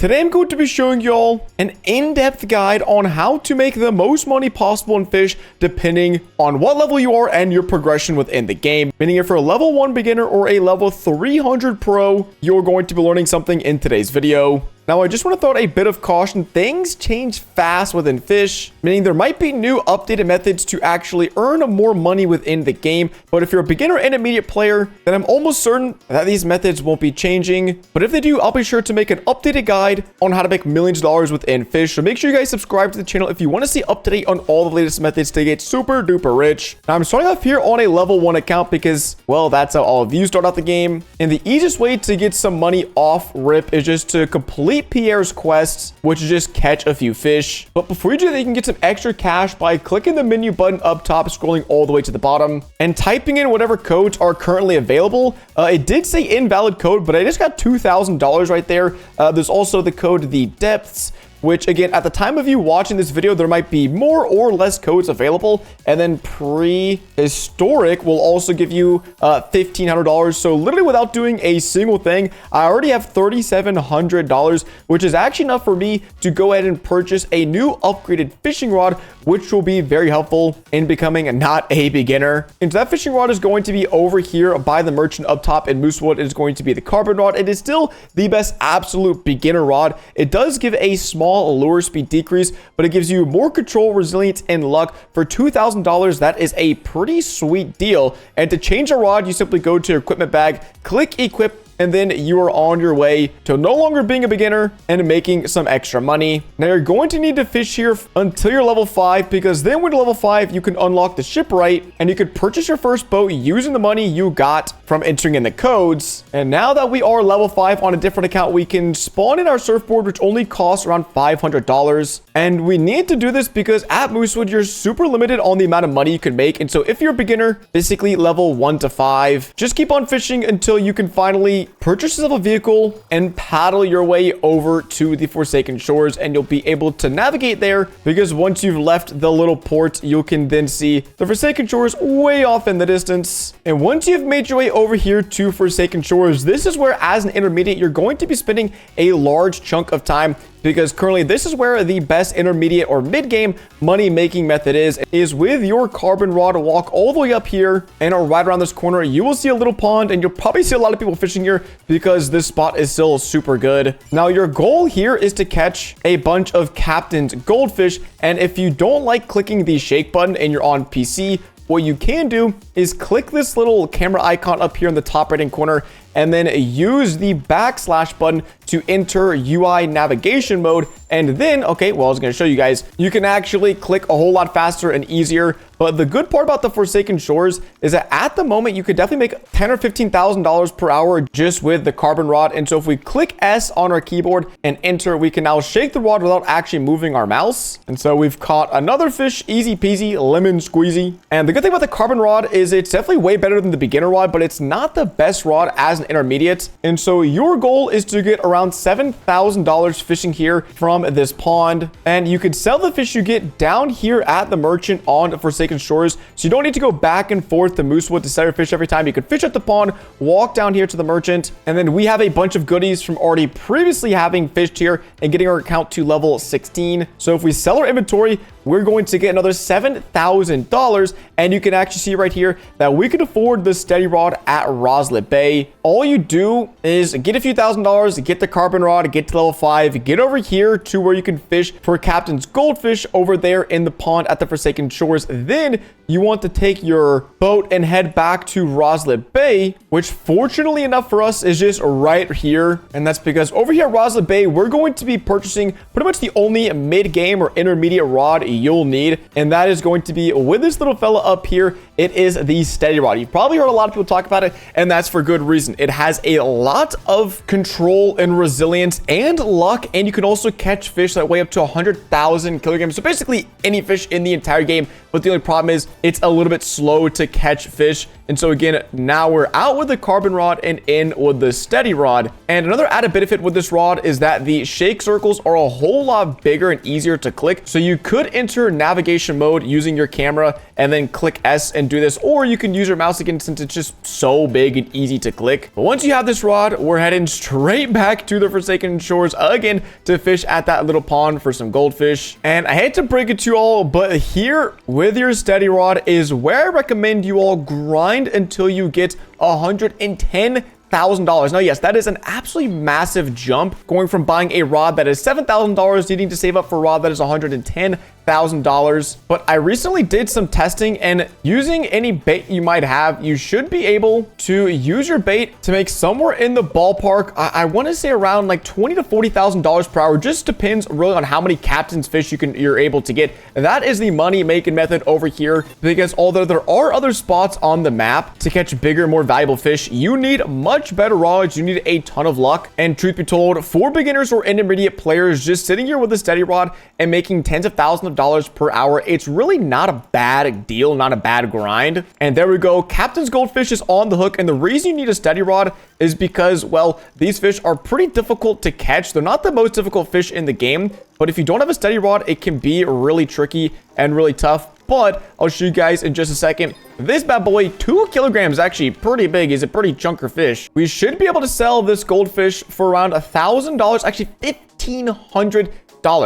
Today I'm going to be showing y'all an in-depth guide on how to make the most money possible in Fish depending on what level you are and your progression within the game. Meaning if you're a level 1 beginner or a level 300 pro, you're going to be learning something in today's video. Now, I just want to throw out a bit of caution. Things change fast within Fish, meaning there might be new updated methods to actually earn more money within the game. But if you're a beginner and intermediate player, then I'm almost certain that these methods won't be changing. But if they do, I'll be sure to make an updated guide on how to make millions of dollars within Fish. So make sure you guys subscribe to the channel if you want to stay up to date on all the latest methods to get super duper rich. Now, I'm starting off here on a level 1 account because, well, that's how all of you start out the game. And the easiest way to get some money off rip is just to complete Pierre's quests, which is just catch a few fish. But before you do that, you can get some extra cash by clicking the menu button up top, scrolling all the way to the bottom, and typing in whatever codes are currently available. It did say invalid code, but I just got $2,000 right there. There's also the code The Depths, which again, at the time of you watching this video, there might be more or less codes available. And then prehistoric will also give you $1,500. So literally without doing a single thing, I already have $3,700, which is actually enough for me to go ahead and purchase a new upgraded fishing rod, which will be very helpful in becoming not a beginner. And so that fishing rod is going to be over here by the merchant up top in Moosewood. It is going to be the carbon rod. It is still the best absolute beginner rod. It does give a small lure speed decrease, but it gives you more control, resilience, and luck. For $2,000, that is a pretty sweet deal. And to change a rod, you simply go to your equipment bag, click equip, and then you are on your way to no longer being a beginner and making some extra money. Now, you're going to need to fish here until you're level 5, because then when you're level 5, you can unlock the shipwright and you could purchase your first boat using the money you got from entering in the codes. And now that we are level 5 on a different account, we can spawn in our surfboard, which only costs around $500. And we need to do this because at Moosewood, you're super limited on the amount of money you can make. And so if you're a beginner, basically level 1 to 5, just keep on fishing until you can finally purchase yourself a vehicle and paddle your way over to the Forsaken Shores, and you'll be able to navigate there, because once you've left the little port, you can then see the Forsaken Shores way off in the distance. And once you've made your way over here to Forsaken Shores, this is where, as an intermediate, you're going to be spending a large chunk of time, because currently this is where the best intermediate or mid-game money-making method is with your carbon rod. Walk all the way up here, and right around this corner, you will see a little pond, and you'll probably see a lot of people fishing here because this spot is still super good. Now, your goal here is to catch a bunch of captain's goldfish, and if you don't like clicking the shake button and you're on PC, what you can do is click this little camera icon up here in the top right-hand corner, and then use the backslash button to enter UI navigation mode. And then, okay, well, I was going to show you guys, you can actually click a whole lot faster and easier. But the good part about the Forsaken Shores is that at the moment, you could definitely make $10,000 or $15,000 per hour just with the carbon rod. And so if we click S on our keyboard and enter, we can now shake the rod without actually moving our mouse. And so we've caught another fish, easy peasy, lemon squeezy. And the good thing about the carbon rod is it's definitely way better than the beginner rod, but it's not the best rod as an intermediate. And so your goal is to get around $7,000 fishing here from this pond, and you could sell the fish you get down here at the merchant on Forsaken Shores, so you don't need to go back and forth to Moosewood to sell your fish every time. You could fish at the pond, walk down here to the merchant, and then we have a bunch of goodies from already previously having fished here and getting our account to level 16. So if we sell our inventory, we're going to get another $7,000, and you can actually see right here that we can afford the steady rod at Roslet Bay. All you do is get a few $1,000s, get the carbon rod, get to level 5, get over here to where you can fish for captain's goldfish over there in the pond at the Forsaken Shores. Then you want to take your boat and head back to Roslet Bay, which fortunately enough for us is just right here. And that's because over here at Roslet Bay, we're going to be purchasing pretty much the only mid-game or intermediate rod you'll need, and that is going to be with this little fella up here. It is the steady rod. You've probably heard a lot of people talk about it, and that's for good reason. It has a lot of control and resilience and luck, and you can also catch fish that weigh up to 100,000 kilograms. So basically any fish in the entire game, but the only problem is it's a little bit slow to catch fish. And so again, now we're out with the carbon rod and in with the steady rod. And another added benefit with this rod is that the shake circles are a whole lot bigger and easier to click. So you could enter navigation mode using your camera and then click S and do this, or you can use your mouse again since it's just so big and easy to click. But once you have this rod, we're heading straight back to the Forsaken Shores again to fish at that little pond for some goldfish. And I hate to break it to you all, but here with your steady rod is where I recommend you all grind until you get $110,000. Now, yes, that is an absolutely massive jump going from buying a rod that is $7,000 needing to save up for a rod that is $110,000. But I recently did some testing, and using any bait you might have, you should be able to use your bait to make somewhere in the ballpark. I want to say around like $20,000 to $40,000 per hour. Just depends really on how many captain's fish you're able to get. That is the money making method over here, because although there are other spots on the map to catch bigger, more valuable fish, you need much better rods. You need a ton of luck. And truth be told, for beginners or intermediate players, just sitting here with a steady rod and making tens of thousands of dollars per hour, it's really not a bad deal, not a bad grind. And there we go. Captain's goldfish is on the hook. And the reason you need a steady rod is because, well, these fish are pretty difficult to catch. They're not the most difficult fish in the game, but if you don't have a steady rod, it can be really tricky and really tough. But I'll show you guys in just a second. This bad boy, 2 kilograms, actually pretty big. He's a pretty chunker fish. We should be able to sell this goldfish for around $1,000, actually $1,500.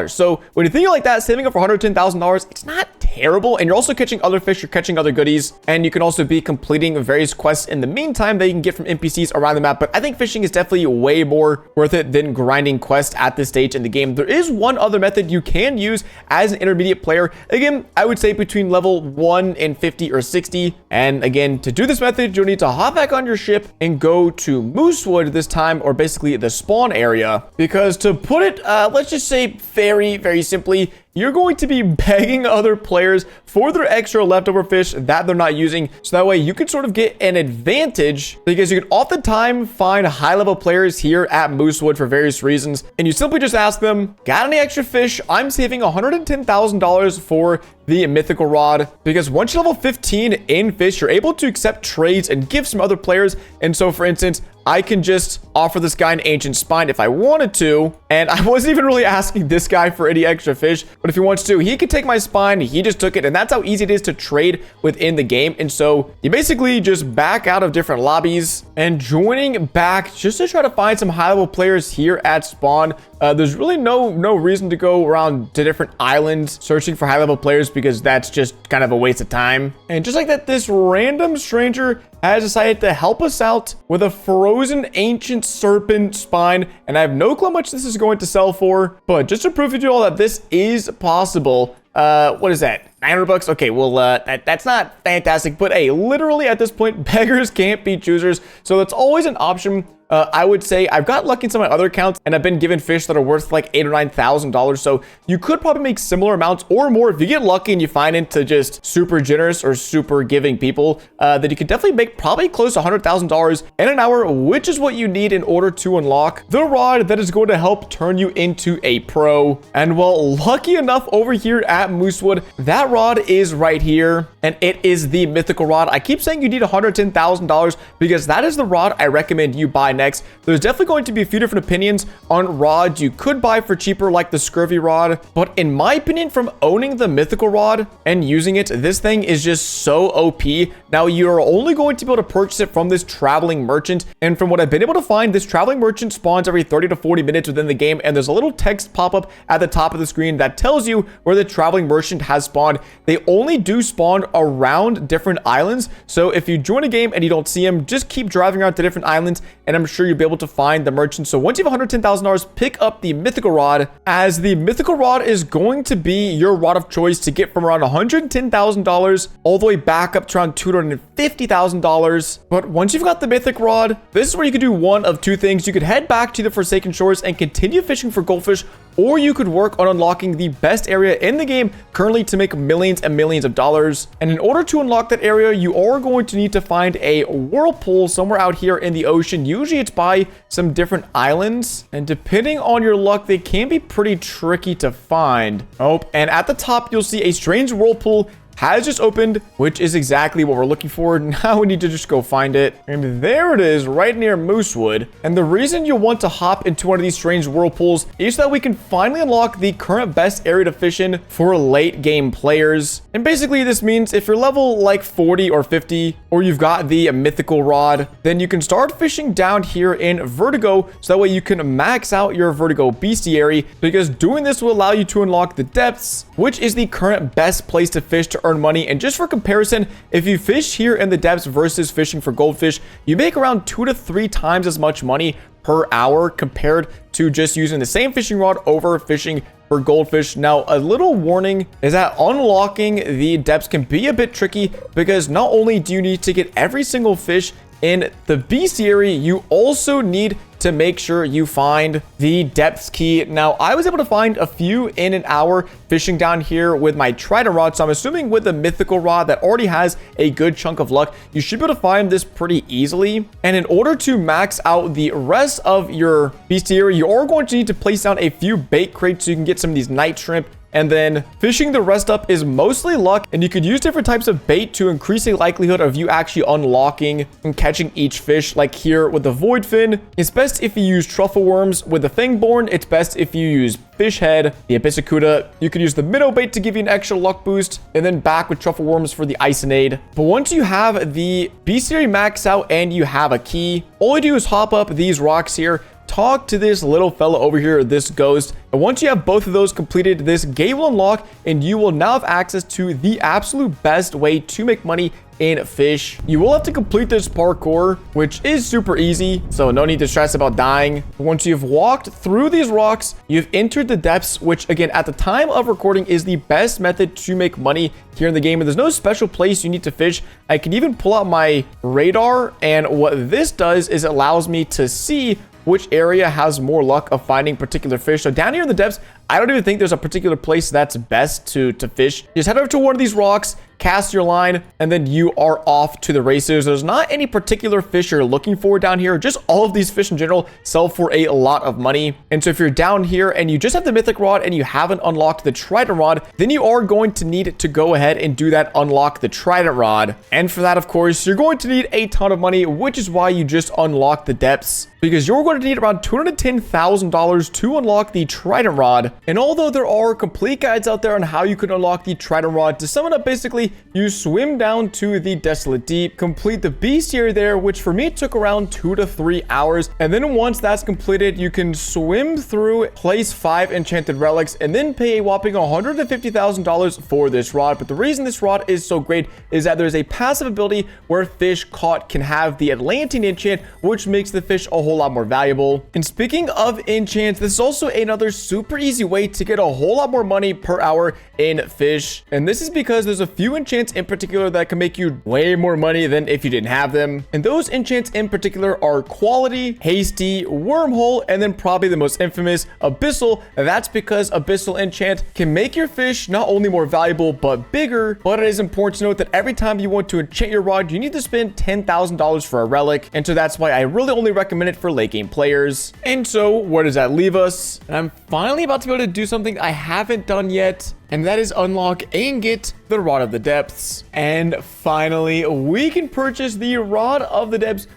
So when you think like that, saving up for $110,000, it's not terrible. And you're also catching other fish, you're catching other goodies, and you can also be completing various quests in the meantime that you can get from NPCs around the map. But I think fishing is definitely way more worth it than grinding quests at this stage in the game. There is one other method you can use as an intermediate player. Again, I would say between level 1 and 50 or 60. And again, to do this method, you'll need to hop back on your ship and go to Moosewood this time, or basically the spawn area, because to put it, let's just say very, very simply, you're going to be begging other players for their extra leftover fish that they're not using. So that way you can sort of get an advantage, because you can oftentimes find high-level players here at Moosewood for various reasons. And you simply just ask them, got any extra fish? I'm saving $110,000 for the mythical rod, because once you level 15 in fish, you're able to accept trades and gifts from other players. And so, for instance, I can just offer this guy an ancient spine if I wanted to. And I wasn't even really asking this guy for any extra fish, but if he wants to, he could take my spine. He just took it. And that's how easy it is to trade within the game. And so you basically just back out of different lobbies and joining back just to try to find some high-level players here at spawn. There's really no reason to go around to different islands searching for high-level players, because that's just kind of a waste of time. And just like that, this random stranger has decided to help us out with a frozen ancient serpent spine. And I have no clue how much this is going to sell for, but just to prove to you all that this is possible, what is that? 900 bucks? Okay, well, that's not fantastic, but hey, literally at this point, beggars can't be choosers. So that's always an option. I would say I've got lucky in some of my other accounts, and I've been given fish that are worth like $8,000 or $9,000. So you could probably make similar amounts or more if you get lucky and you find into just super generous or super giving people. That you could definitely make probably close to $100,000 in an hour, which is what you need in order to unlock the rod that is going to help turn you into a pro. And well, lucky enough over here at Moosewood, that rod is right here, and it is the mythical rod. I keep saying you need $110,000 because that is the rod I recommend you buy next. There's definitely going to be a few different opinions on rods you could buy for cheaper, like the scurvy rod, but in my opinion, from owning the mythical rod and using it, this thing is just so OP. Now, you're only going to be able to purchase it from this traveling merchant, and from what I've been able to find, this traveling merchant spawns every 30 to 40 minutes within the game, and there's a little text pop-up at the top of the screen that tells you where the traveling merchant has spawned. They only do spawn around different islands, so if you join a game and you don't see them, just keep driving around to different islands, and I'm sure you'll be able to find the merchant. So once you have $110,000, pick up the mythical rod, as the mythical rod is going to be your rod of choice to get from around $110,000 all the way back up to around $250,000. But once you've got the mythic rod, this is where you could do one of two things. You could head back to the Forsaken Shores and continue fishing for goldfish, or you could work on unlocking the best area in the game currently to make millions and millions of dollars. And in order to unlock that area, you are going to need to find a whirlpool somewhere out here in the ocean. Usually it's by some different islands, and depending on your luck, they can be pretty tricky to find. Oh, and at the top, you'll see a strange whirlpool has just opened, which is exactly what we're looking for. Now we need to just go find it. And there it is, right near Moosewood. And the reason you'll want to hop into one of these strange whirlpools is so that we can finally unlock the current best area to fish in for late game players. And basically this means if you're level like 40 or 50, or you've got the mythical rod, then you can start fishing down here in Vertigo, so that way you can max out your Vertigo bestiary, because doing this will allow you to unlock the depths, which is the current best place to fish to earn money. And just for comparison, if you fish here in the depths versus fishing for goldfish, you make around 2 to 3 times as much money per hour compared to just using the same fishing rod over fishing for goldfish. Now, a little warning is that unlocking the depths can be a bit tricky, because not only do you need to get every single fish in the bestiary, you also need to make sure you find the depths key. Now, I was able to find a few in an hour fishing down here with my trident rod, so I'm assuming with the mythical rod that already has a good chunk of luck, you should be able to find this pretty easily. And in order to max out the rest of your bestiary, you are going to need to place down a few bait crates so you can get some of these night shrimp. And then fishing the rest up is mostly luck, and you could use different types of bait to increase the likelihood of you actually unlocking and catching each fish. Like here with the void fin, it's best if you use truffle worms. With the fangborn, it's best if you use fish head. The abyssacuda, you could use the minnow bait to give you an extra luck boost, and then back with truffle worms for the isonade. But once you have the bestiary max out and you have a key, all you do is hop up these rocks here, talk to this little fella over here, this ghost, and once you have both of those completed, this gate will unlock and you will now have access to the absolute best way to make money in fish. You will have to complete this parkour, which is super easy, so no need to stress about dying. Once you've walked through these rocks, you've entered the depths, which again at the time of recording is the best method to make money here in the game. And there's no special place you need to fish. I can even pull out my radar, and what this does is it allows me to see which area has more luck of finding particular fish. So down here in the depths, I don't even think there's a particular place that's best to fish. Just head over to one of these rocks, cast your line, and then you are off to the races. There's not any particular fish you're looking for down here. Just all of these fish in general sell for a lot of money. And so if you're down here and you just have the mythic rod and you haven't unlocked the trident rod, then you are going to need to go ahead and do that, unlock the trident rod. And for that, of course, you're going to need a ton of money, which is why you just unlock the depths, because you're going to need around $210,000 to unlock the trident rod. And although there are complete guides out there on how you can unlock the trident rod, to sum it up, basically, you swim down to the desolate deep, complete the bestiary there, which for me took around 2 to 3 hours. And then once that's completed, you can swim through, place 5 enchanted relics, and then pay a whopping $150,000 for this rod. But the reason this rod is so great is that there's a passive ability where fish caught can have the Atlantean enchant, which makes the fish a whole lot more valuable. And speaking of enchants, this is also another super easy way to get a whole lot more money per hour in fish. And this is because there's a few enchants in particular that can make you way more money than if you didn't have them. And those enchants in particular are quality, hasty, wormhole, and then probably the most infamous, abyssal. That's because abyssal enchant can make your fish not only more valuable but bigger. But it is important to note that every time you want to enchant your rod, you need to spend $10,000 for a relic. And so that's why I really only recommend it for late game players. And so where does that leave us? And I'm finally about to be able to do something I haven't done yet, and that is unlock and get the Rod of the Depths. And finally, we can purchase the Rod of the Depths.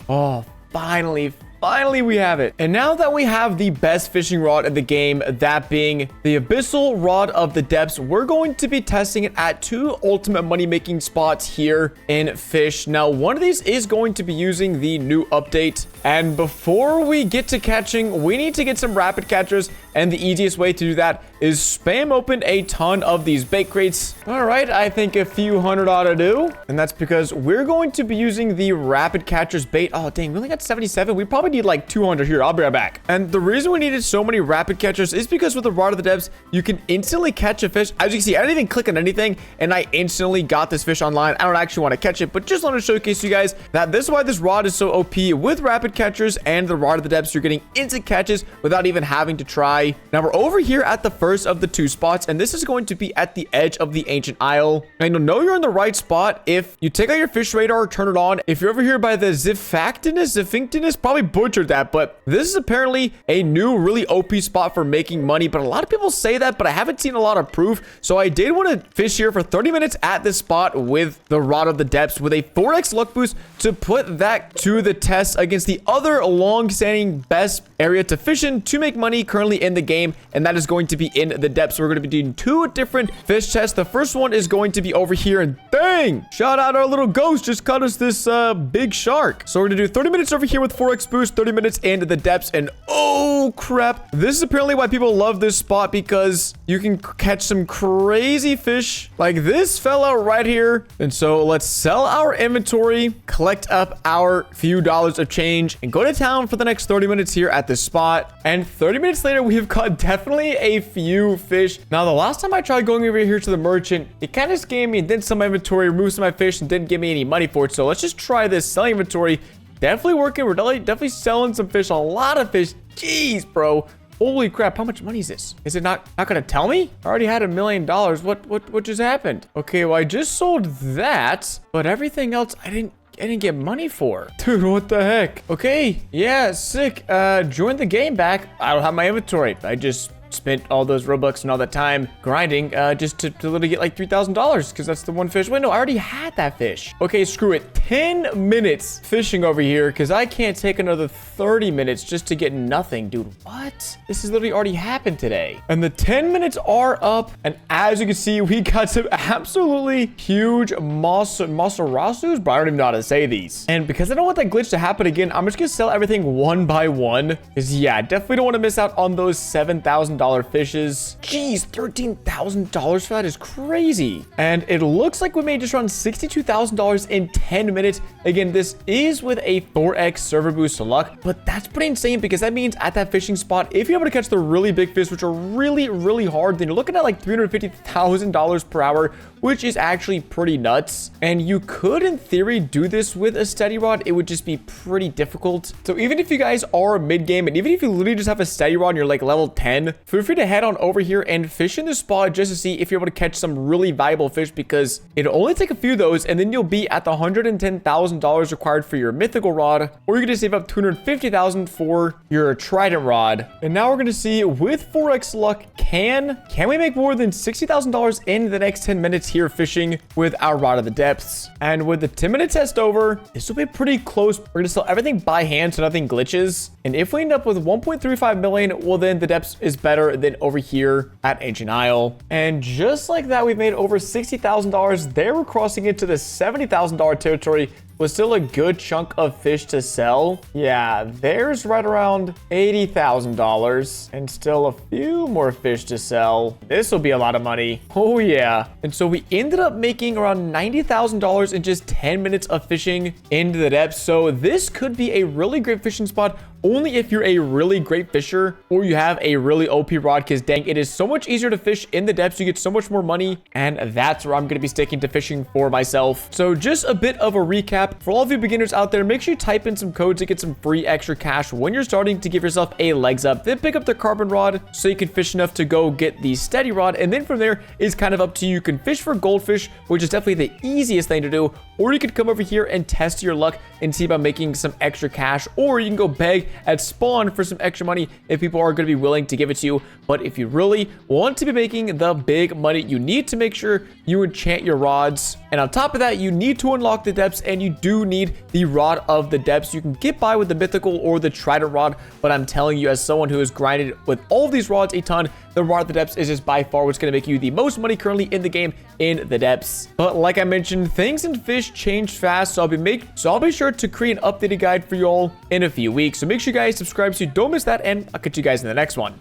Oh, finally we have it. And now that we have the best fishing rod in the game, that being the Abyssal Rod of the Depths, we're going to be testing it at 2 ultimate money-making spots here in Fish. Now, one of these is going to be using the new update. And before we get to catching, we need to get some rapid catchers. And the easiest way to do that is spam open a ton of these bait crates. All right, I think a few hundred ought to do. And that's because we're going to be using the rapid catchers bait. Oh, dang, we only got 77. We probably need like 200 here. I'll be right back. And the reason we needed so many rapid catchers is because with the Rod of the Depths, you can instantly catch a fish. As you can see, I didn't even click on anything, and I instantly got this fish online. I don't actually want to catch it, but just want to showcase you guys that this is why this rod is so OP. With rapid catchers and the Rod of the Depths, you're getting instant catches without even having to try. Now we're over here at the first of the 2 spots, and this is going to be at the edge of the ancient isle. And you'll know you're in the right spot if you take out your fish radar, turn it on. If you're over here by the Ziphinctinus, probably butchered that, but this is apparently a new really OP spot for making money, but a lot of people say that, but I haven't seen a lot of proof. So I did want to fish here for 30 minutes at this spot with the Rod of the Depths with a 4x luck boost to put that to the test against the other long-standing best area to fish in to make money currently in the game, and that is going to be in the depths. So we're going to be doing 2 different fish tests. The first one is going to be over here, and dang, shout out our little ghost just caught us this big shark. So we're going to do 30 minutes over here with 4x boost, 30 minutes into the depths, and oh crap, this is apparently why people love this spot, because you can catch some crazy fish like this fella right here. And so let's sell our inventory, collect up our few dollars of change, and go to town for the next 30 minutes here at this spot. And 30 minutes later, we've caught definitely a few fish. Now, the last time I tried going over here to the merchant, it kind of scammed me and did some inventory, removed some of my fish, and didn't give me any money for it. So let's just try this selling inventory. Definitely working. We're definitely selling some fish, a lot of fish. Jeez, bro. Holy crap, how much money is this? Is it not gonna tell me? I already had $1 million. What just happened? Okay, well, I just sold that, but everything else I didn't get money for. Dude, what the heck? Okay, yeah, sick. Join the game back. I don't have my inventory. I just spent all those Robux and all that time grinding just to literally get like $3,000 because that's the one fish. Wait, no, I already had that fish. Okay, screw it. 10 minutes fishing over here because I can't take another 30 minutes just to get nothing. Dude, what? This has literally already happened today. And the 10 minutes are up. And as you can see, we got some absolutely huge Mosarasus, but I don't even know how to say these. And because I don't want that glitch to happen again, I'm just gonna sell everything one by one. Because yeah, I definitely don't want to miss out on those $7,000 fishes. Jeez, $13,000 for that is crazy. And it looks like we made just around $62,000 in 10 minutes. Again, this is with a 4x server boost to luck, but that's pretty insane because that means at that fishing spot, if you're able to catch the really big fish, which are really, really hard, then you're looking at like $350,000 per hour, which is actually pretty nuts. And you could, in theory, do this with a steady rod. It would just be pretty difficult. So even if you guys are mid-game, and even if you literally just have a steady rod and you're like level 10, feel free to head on over here and fish in this spot just to see if you're able to catch some really valuable fish, because it'll only take a few of those, and then you'll be at the $110,000 required for your mythical rod, or you're gonna save up $250,000 for your trident rod. And now we're gonna see with 4x luck, can we make more than $60,000 in the next 10 minutes here fishing with our Rod of the Depths? And with the 10-minute test over, this will be pretty close. We're gonna sell everything by hand so nothing glitches. And if we end up with 1.35 million, well, then the Depths is better than over here at Ancient Isle. And just like that, we've made over $60,000. There we're crossing into the $70,000 territory with still a good chunk of fish to sell. Yeah, there's right around $80,000 and still a few more fish to sell. This will be a lot of money. Oh yeah. And so we ended up making around $90,000 in just 10 minutes of fishing into the depths. So this could be a really great fishing spot only if you're a really great fisher or you have a really OP rod, because dang, it is so much easier to fish in the depths. You get so much more money, and that's where I'm going to be sticking to fishing for myself. So just a bit of a recap for all of you beginners out there. Make sure you type in some codes to get some free extra cash when you're starting to give yourself a legs up. Then pick up the carbon rod so you can fish enough to go get the steady rod, and then from there is kind of up to you. You can fish for goldfish, which is definitely the easiest thing to do, or you could come over here and test your luck and see about making some extra cash, or you can go beg at spawn for some extra money if people are going to be willing to give it to you. But if you really want to be making the big money, you need to make sure you enchant your rods, and on top of that, you need to unlock the depths, and you do need the Rod of the Depths. You can get by with the mythical or the trident rod, but I'm telling you, as someone who has grinded with all of these rods a ton, the Rod of the Depths is just by far what's going to make you the most money currently in the game in the depths. But like I mentioned, things in Fish change fast, so I'll be sure to create an updated guide for you all in a few weeks. So make sure you guys subscribe so you don't miss that, and I'll catch you guys in the next one.